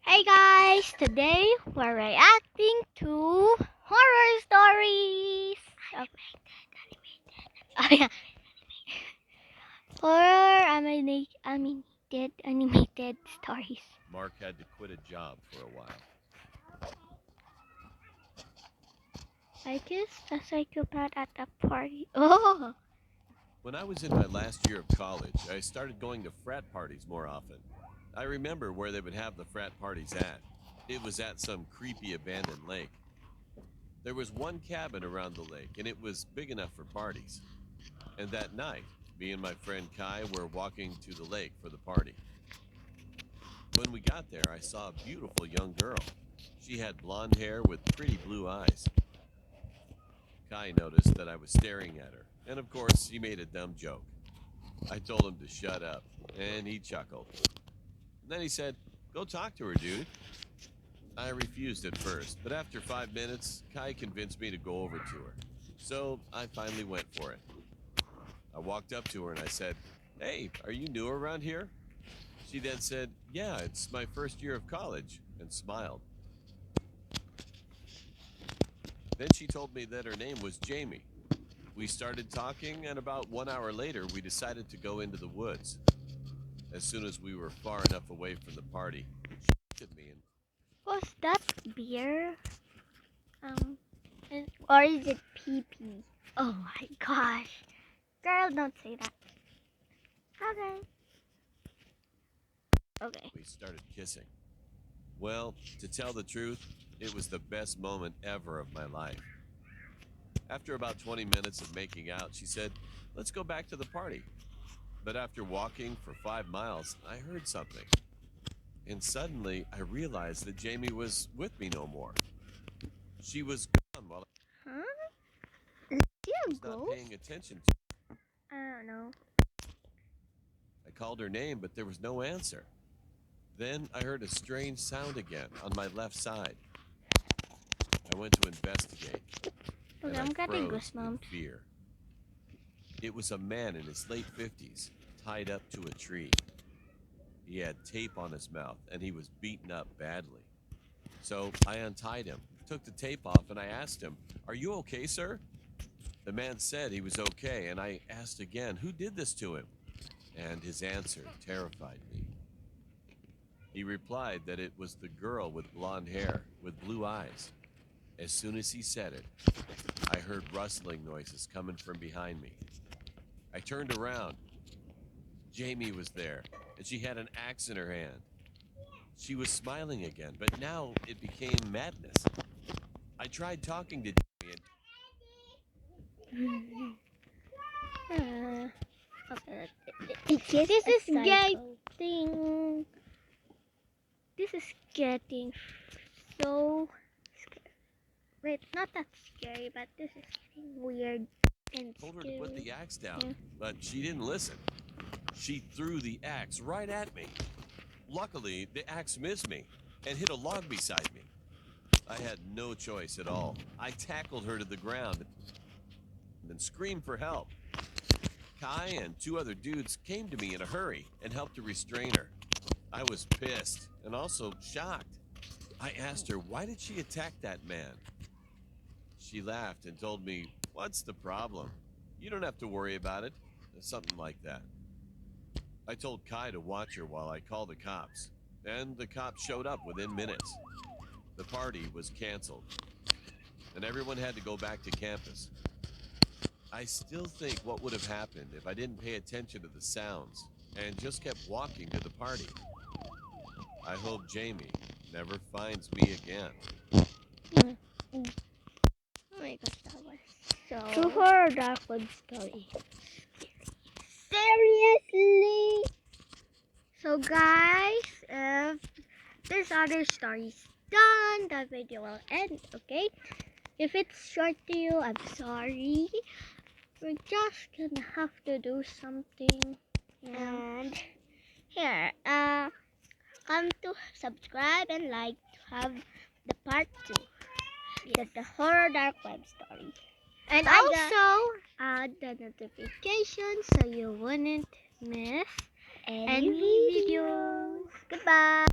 Hey guys, today we're reacting to horror stories. Oh, yeah. Horror animated stories. Mark had to quit a job for a while. I kissed a psychopath at a party. Oh, When I was in my last year of college, I started going to frat parties more often. I remember where they would have the frat parties at. It was at some creepy abandoned lake. There was one cabin around the lake, and it was big enough for parties. And that night, me and my friend Kai were walking to the lake for the party. When we got there, I saw a beautiful young girl. She had blonde hair with pretty blue eyes. Kai noticed that I was staring at her, and of course, he made a dumb joke. I told him to shut up, and he chuckled. And then he said, "Go talk to her, dude." I refused at first, but after 5 minutes, Kai convinced me to go over to her. So I finally went for it. I walked up to her and I said, "Hey, are you new around here?" She then said, "Yeah, it's my first year of college," and smiled. Then she told me that her name was Jamie. We started talking, and about 1 hour later, we decided to go into the woods. As soon as we were far enough away from the party, she looked at me and was that beer? Or is it pee pee? Oh my gosh, girl, don't say that. Okay. Okay. we started kissing. Well, to tell the truth, it was the best moment ever of my life. After about 20 minutes of making out, she said, "Let's go back to the party." But after walking for 5 miles, I heard something. And suddenly, I realized that Jamie was with me no more. She was gone while Huh? Is she I a was not ghost? paying attention to her. I don't know. I called her name, but there was no answer. Then I heard a strange sound again on my left side. I went to investigate, Okay, and I I'm getting froze in goosebumps. fear. It was a man in his late 50s, tied up to a tree. He had tape on his mouth, and he was beaten up badly. So I untied him, took the tape off, and I asked him, "Are you okay, sir?" The man said he was okay, and I asked again, "Who did this to him?" And his answer terrified me. He replied that it was the girl with blonde hair, with blue eyes. As soon as he said it, I heard rustling noises coming from behind me. I turned around. Jamie was there, and she had an axe in her hand. She was smiling again, but now it became madness. I tried talking to Jamie, Uh, okay, It's just this a is cycle. getting. This is getting so. Wait, not that scary, but this is getting weird and told her to put scary. the axe down, Yeah. but she didn't listen. She threw the axe right at me. Luckily, the axe missed me and hit a log beside me. I had no choice at all. I tackled her to the ground and screamed for help. Kai and two other dudes came to me in a hurry and helped to restrain her. I was pissed and also shocked. I asked her, why did she attack that man? She laughed and told me, "What's the problem? You don't have to worry about it." Something like that. I told Kai to watch her while I called the cops, and the cops showed up within minutes. The party was canceled, and everyone had to go back to campus. I still think what would have happened if I didn't pay attention to the sounds and just kept walking to the party. I hope Jamie never finds me again. Mm. Mm. Oh my gosh, that was True so. horror dark web story. Seriously? So, guys, if this other story's done, the video will end, okay? If it's short to you, I'm sorry. We're just gonna have to do something. And Here, come to subscribe and like to have the part 2. That's the horror dark web story. And Bye, also add the notification so you wouldn't miss any any video. videos. Goodbye.